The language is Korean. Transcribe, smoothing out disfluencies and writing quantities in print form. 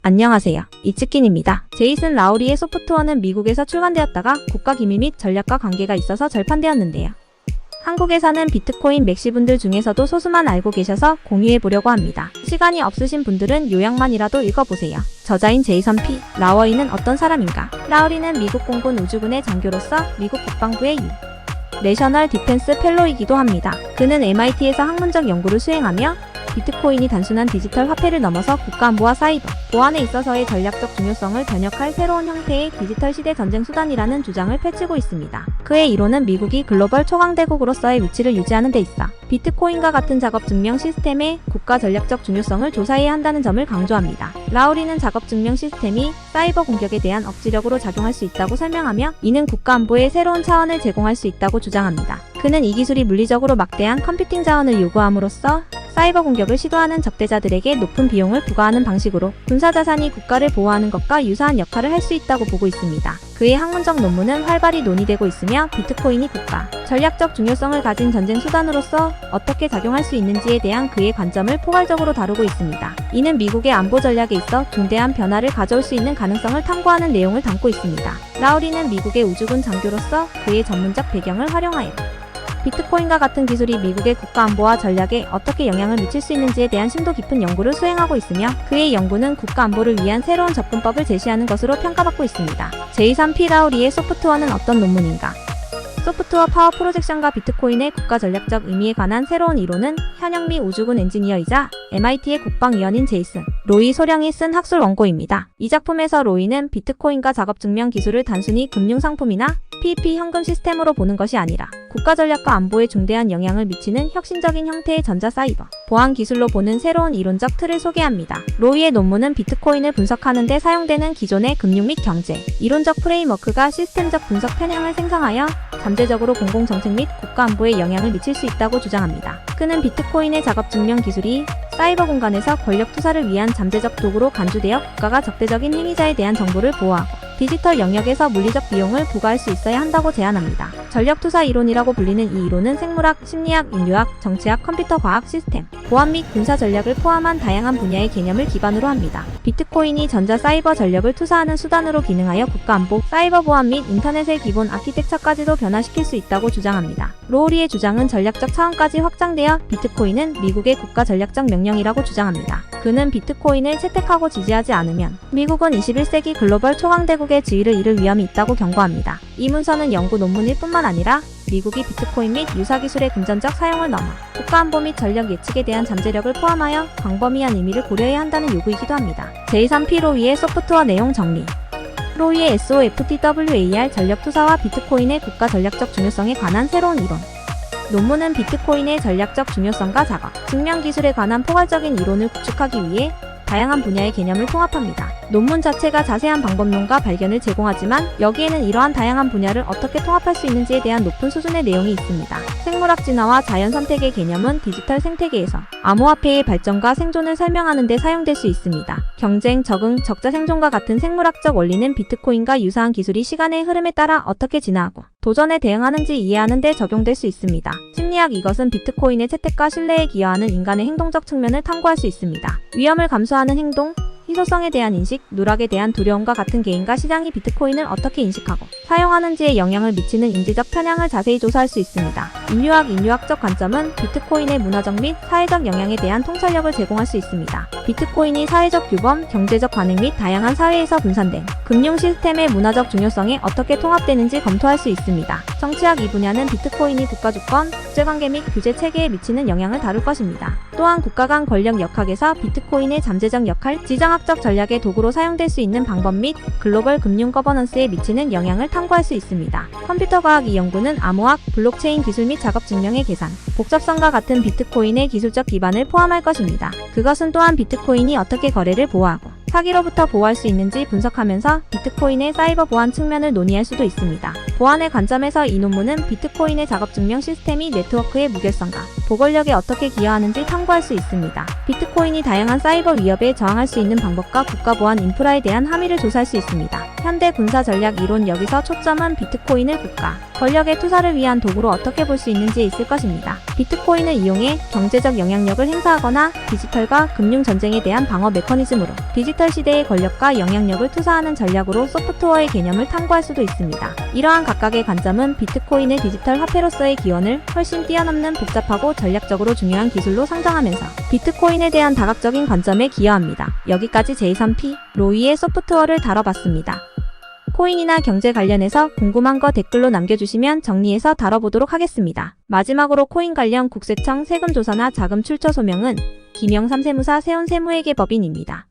안녕하세요. 이츠킨입니다. 제이슨 라우리의 소프트워는 미국에서 출간되었다가 국가기밀 및 전략과 관계가 있어서 절판되었는데요. 한국에 사는 비트코인 맥시분들 중에서도 소수만 알고 계셔서 공유해보려고 합니다. 시간이 없으신 분들은 요약만이라도 읽어보세요. 저자인 제이선 P. 라워이는 어떤 사람인가? 라우리는 미국 공군 우주군의 장교로서 미국 국방부의 내셔널 디펜스 펠로이기도 합니다. 그는 MIT에서 학문적 연구를 수행하며 비트코인이 단순한 디지털 화폐를 넘어서 국가안보와 사이버 보안에 있어서의 전략적 중요성을 변혁할 새로운 형태의 디지털 시대 전쟁 수단이라는 주장을 펼치고 있습니다. 그의 이론은 미국이 글로벌 초강대국으로서의 위치를 유지하는 데 있어 비트코인과 같은 작업 증명 시스템의 국가 전략적 중요성을 조사해야 한다는 점을 강조합니다. 라우리는 작업 증명 시스템이 사이버 공격에 대한 억지력으로 작용할 수 있다고 설명하며 이는 국가안보의 새로운 차원을 제공할 수 있다고 주장합니다. 그는 이 기술이 물리적으로 막대한 컴퓨팅 자원을 요구함으로써 사이버 공격을 시도하는 적대자들에게 높은 비용을 부과하는 방식으로 군사자산이 국가를 보호하는 것과 유사한 역할을 할 수 있다고 보고 있습니다. 그의 학문적 논문은 활발히 논의되고 있으며 비트코인이 국가 전략적 중요성을 가진 전쟁 수단으로서 어떻게 작용할 수 있는지에 대한 그의 관점을 포괄적으로 다루고 있습니다. 이는 미국의 안보 전략에 있어 중대한 변화를 가져올 수 있는 가능성을 탐구하는 내용을 담고 있습니다. 라우리는 미국의 우주군 장교로서 그의 전문적 배경을 활용하여 비트코인과 같은 기술이 미국의 국가안보와 전략에 어떻게 영향을 미칠 수 있는지에 대한 심도 깊은 연구를 수행하고 있으며 그의 연구는 국가안보를 위한 새로운 접근법을 제시하는 것으로 평가받고 있습니다. 제이선 P. 라우리의 소프트워는 어떤 논문인가? 소프트워 파워 프로젝션과 비트코인의 국가 전략적 의미에 관한 새로운 이론은 현역 미 우주군 엔지니어이자 MIT의 국방위원인 제이슨 로이 소령이 쓴 학술 원고입니다. 이 작품에서 로이는 비트코인과 작업 증명 기술을 단순히 금융상품이나 PEP 현금 시스템으로 보는 것이 아니라 국가 전략과 안보에 중대한 영향을 미치는 혁신적인 형태의 전자 사이버 보안 기술로 보는 새로운 이론적 틀을 소개합니다. 로이의 논문은 비트코인을 분석하는 데 사용되는 기존의 금융 및 경제 이론적 프레임워크가 시스템적 분석 편향을 생성하여 잠재적으로 공공정책 및 국가안보에 영향을 미칠 수 있다고 주장합니다. 그는 비트코인의 작업 증명 기술이 사이버 공간에서 권력 투사를 위한 잠재적 도구로 간주되어 국가가 적대적인 행위자에 대한 정보를 보호하고 디지털 영역에서 물리적 비용을 부과할 수 있어야 한다고 제안합니다. 전력투사 이론이라고 불리는 이 이론은 생물학, 심리학, 인류학, 정치학, 컴퓨터 과학, 시스템, 보안 및 군사 전략을 포함한 다양한 분야의 개념을 기반으로 합니다. 비트코인이 전자 사이버 전력을 투사하는 수단으로 기능하여 국가안보, 사이버 보안 및 인터넷의 기본 아키텍처까지도 변화시킬 수 있다고 주장합니다. 로우리의 주장은 전략적 차원까지 확장되어 비트코인은 미국의 국가 전략적 명령이라고 주장합니다. 그는 비트코인을 채택하고 지지하지 않으면 미국은 21세기 글로벌 초강대국의 지위를 잃을 위험이 있다고 경고합니다. 이 문서는 연구 논문일 뿐만 아니라 미국이 비트코인 및 유사기술의 금전적 사용을 넘어 국가안보 및 전력 예측에 대한 잠재력을 포함하여 광범위한 의미를 고려해야 한다는 요구이기도 합니다. 제이선 P. 로이의 소프트워 내용 정리 로이의 SOFTWAR 전력투사와 비트코인의 국가 전략적 중요성에 관한 새로운 이론 논문은 비트코인의 전략적 중요성과 작업, 증명 기술에 관한 포괄적인 이론을 구축하기 위해 다양한 분야의 개념을 통합합니다. 논문 자체가 자세한 방법론과 발견을 제공하지만 여기에는 이러한 다양한 분야를 어떻게 통합할 수 있는지에 대한 높은 수준의 내용이 있습니다. 생물학 진화와 자연 선택의 개념은 디지털 생태계에서 암호화폐의 발전과 생존을 설명하는 데 사용될 수 있습니다. 경쟁, 적응, 적자 생존과 같은 생물학적 원리는 비트코인과 유사한 기술이 시간의 흐름에 따라 어떻게 진화하고 도전에 대응하는지 이해하는 데 적용될 수 있습니다. 심리학 이것은 비트코인의 채택과 신뢰에 기여하는 인간의 행동적 측면을 탐구할 수 있습니다. 위험을 감수하는 행동, 희소성에 대한 인식, 누락에 대한 두려움과 같은 개인과 시장이 비트코인을 어떻게 인식하고 사용하는지에 영향을 미치는 인지적 편향을 자세히 조사할 수 있습니다. 인류학적 관점은 비트코인의 문화적 및 사회적 영향에 대한 통찰력을 제공할 수 있습니다. 비트코인이 사회적 규범, 경제적 관행 및 다양한 사회에서 분산된 금융 시스템의 문화적 중요성에 어떻게 통합되는지 검토할 수 있습니다. 정치학 이 분야는 비트코인이 국가주권, 국제관계 및 규제 체계에 미치는 영향을 다룰 것입니다. 또한 국가 간 권력 역학에서 비트코인의 잠재적 역할, 지정학적 전략의 도구로 사용될 수 있는 방법 및 글로벌 금융 거버넌스에 미치는 영향을 탐구할 수 있습니다. 컴퓨터 과학 이 연구는 암호학, 블록체인 기술 및 작업 증명의 계산, 복잡성과 같은 비트코인의 기술적 기반을 포함할 것입니다. 그것은 또한 비트코인이 어떻게 거래를 보호하고 사기로부터 보호할 수 있는지 분석하면서 비트코인의 사이버 보안 측면을 논의할 수도 있습니다. 보안의 관점에서 이 논문은 비트코인의 작업 증명 시스템이 네트워크의 무결성과 보건력에 어떻게 기여하는지 탐구할 수 있습니다. 비트코인이 다양한 사이버 위협에 저항할 수 있는 방법과 국가 보안 인프라에 대한 함의를 조사할 수 있습니다. 현대 군사 전략 이론 여기서 초점은 비트코인을 국가 권력의 투사를 위한 도구로 어떻게 볼 수 있는지에 있을 것입니다. 비트코인을 이용해 경제적 영향력을 행사하거나 디지털과 금융 전쟁에 대한 방어 메커니즘으로 디지털 디지털 시대의 권력과 영향력을 투사하는 전략으로 소프트웨어의 개념을 탐구할 수도 있습니다. 이러한 각각의 관점은 비트코인의 디지털 화폐로서의 기원을 훨씬 뛰어넘는 복잡하고 전략적으로 중요한 기술로 상정하면서 비트코인에 대한 다각적인 관점에 기여합니다. 여기까지 제이선 로이의 소프트웨어를 다뤄봤습니다. 코인이나 경제 관련해서 궁금한 거 댓글로 남겨주시면 정리해서 다뤄보도록 하겠습니다. 마지막으로 코인 관련 국세청 세금 조사나 자금 출처 소명은 김영삼 세무사 세운세무회계법인입니다.